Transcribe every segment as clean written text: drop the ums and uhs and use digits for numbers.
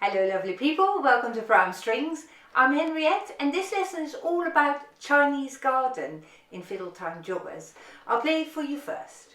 Hello lovely people, welcome to Brown Strings. I'm Henriette and this lesson is all about Chinese garden in Fiddle Time Joggers. I'll play it for you first.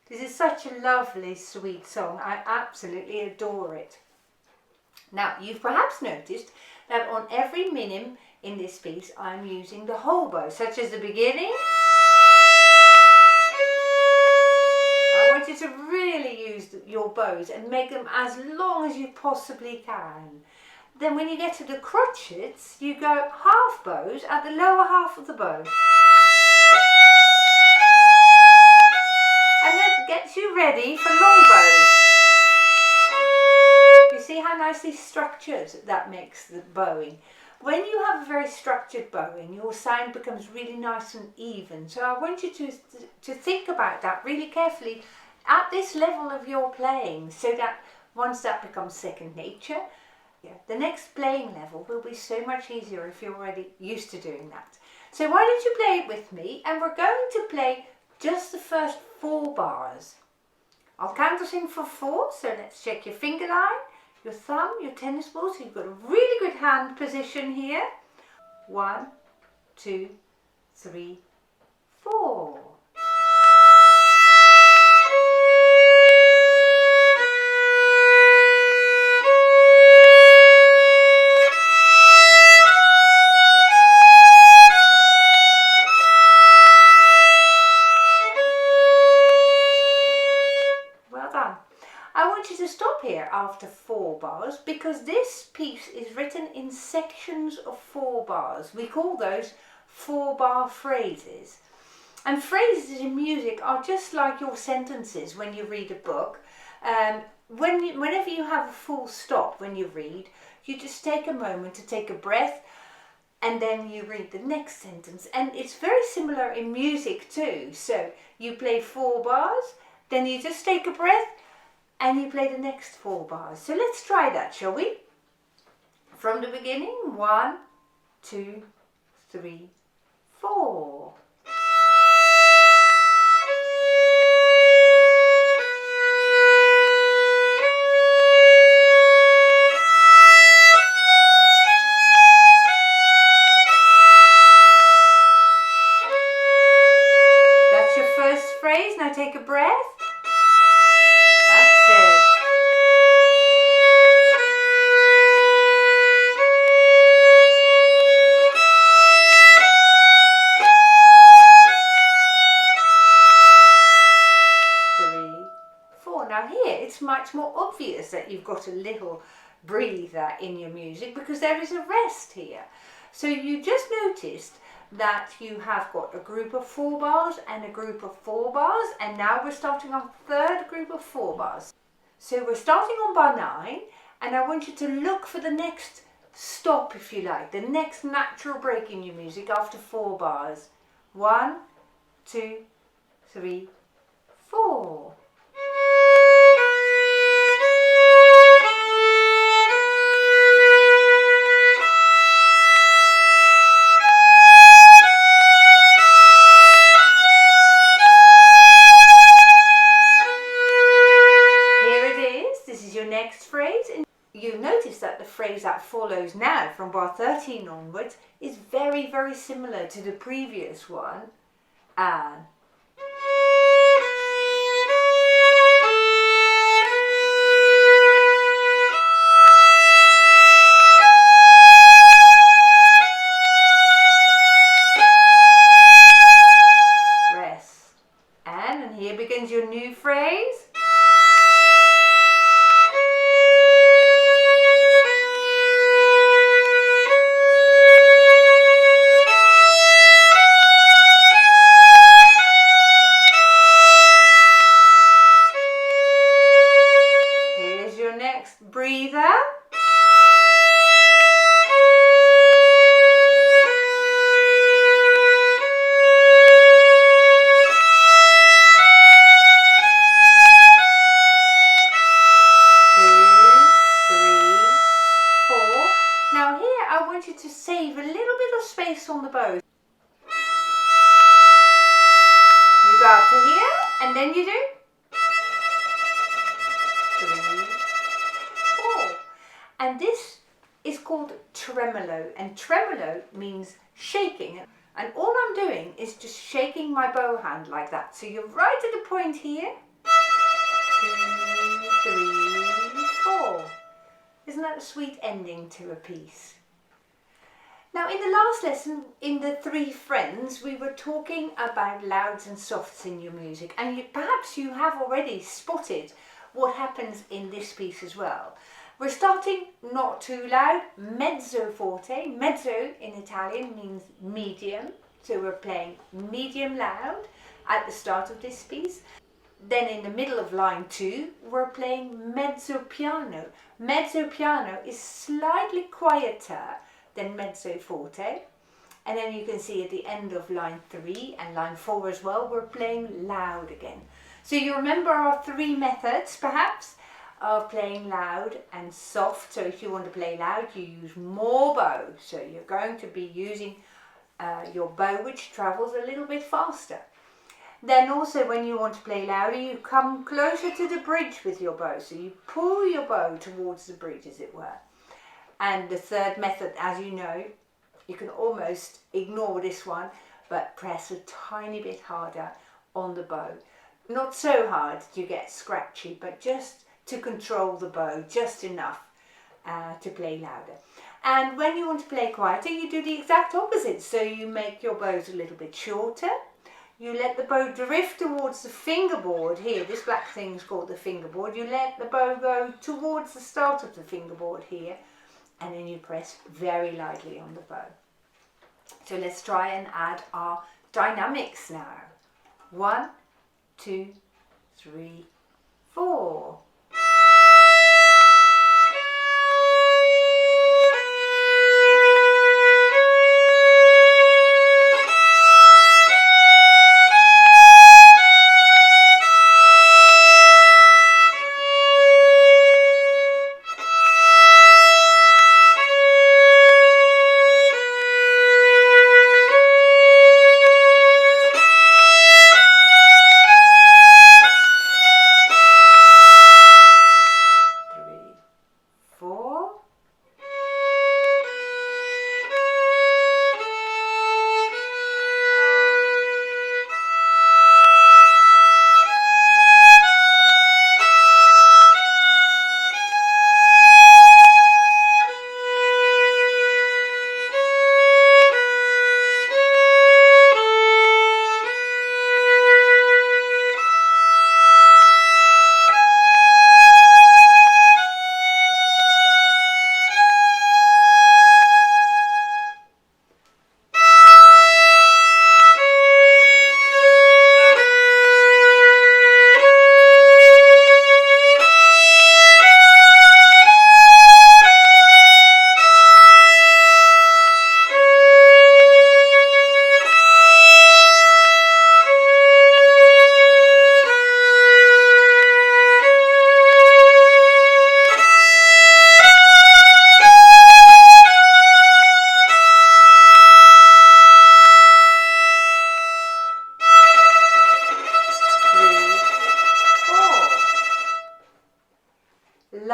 This is such a lovely, sweet song. I absolutely adore it. Now, you've perhaps noticed that on every minim in this piece, I'm using the whole bow, such as the beginning. I want you to really use your bows and make them as long as you possibly can. Then when you get to the crotchets, you go half bows at the lower half of the bow. And that gets you ready for long bows. You see how nicely structured that makes the bowing. When you have a very structured bowing, your sound becomes really nice and even. So I want you to think about that really carefully at this level of your playing, so that once that becomes second nature, the next playing level will be so much easier if you're already used to doing that. So why don't you play it with me, and we're going to play just the first 4 bars. I'll count us in for 4, so let's check your finger line, your thumb, your tennis ball, so you've got a really good hand position here. 1, 2, 3, 4. I want you to stop here after 4 bars, because this piece is written in sections of 4 bars. We call those 4-bar phrases. And phrases in music are just like your sentences when you read a book. Whenever you have a full stop when you read, you just take a moment to take a breath, and then you read the next sentence. And it's very similar in music too. So you play 4 bars, then you just take a breath, and you play the next 4 bars. So let's try that, shall we? From the beginning, 1, 2, 3, 4. That's your first phrase. Now take a breath. That's it. Now here it's much more obvious that you've got a little breather in your music because there is a rest here. So you just noticed that you have got a group of 4 bars and a group of 4 bars, and now we're starting our third group of 4 bars. So we're starting on bar 9, and I want you to look for the next stop, if you like, the next natural break in your music after 4 bars. 1, 2, 3, 4. Next phrase, and you'll notice that the phrase that follows now from bar 13 onwards is very, very similar to the previous one. And rest. And here begins your new phrase. Breather. Now here I want you to save a little bit of space on the bow. You go up to here and then you do 3, 4. And this is called tremolo, and tremolo means shaking. And all I'm doing is just shaking my bow hand like that. So you're right at the point here. 2, 3, 4. Isn't that a sweet ending to a piece? Now in the last lesson, in the 3 friends, we were talking about louds and softs in your music, and perhaps you have already spotted what happens in this piece as well. We're starting not too loud, mezzo forte. Mezzo in Italian means medium, so we're playing medium loud at the start of this piece. Then in the middle of line 2, we're playing mezzo piano. Mezzo piano is slightly quieter than mezzo forte. And then you can see at the end of line 3 and line 4 as well, we're playing loud again. So you remember our 3 methods perhaps of playing loud and soft. So if you want to play loud, you use more bow. So you're going to be using your bow which travels a little bit faster. Then also when you want to play louder, you come closer to the bridge with your bow. So you pull your bow towards the bridge, as it were. And the third method, as you know, you can almost ignore this one, but press a tiny bit harder on the bow. Not so hard that you get scratchy, but just to control the bow, just enough to play louder. And when you want to play quieter, you do the exact opposite. So you make your bows a little bit shorter. You let the bow drift towards the fingerboard here. This black thing is called the fingerboard. You let the bow go towards the start of the fingerboard here, and then you press very lightly on the bow. So let's try and add our dynamics now. 1, 2, 3, 4.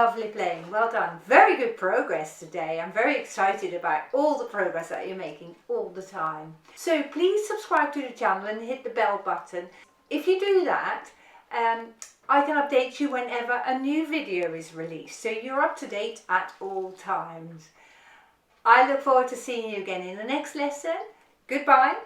Lovely playing, well done. Very good progress today. I'm very excited about all the progress that you're making all the time. So please subscribe to the channel and hit the bell button. If you do that, I can update you whenever a new video is released, so you're up to date at all times. I look forward to seeing you again in the next lesson. Goodbye.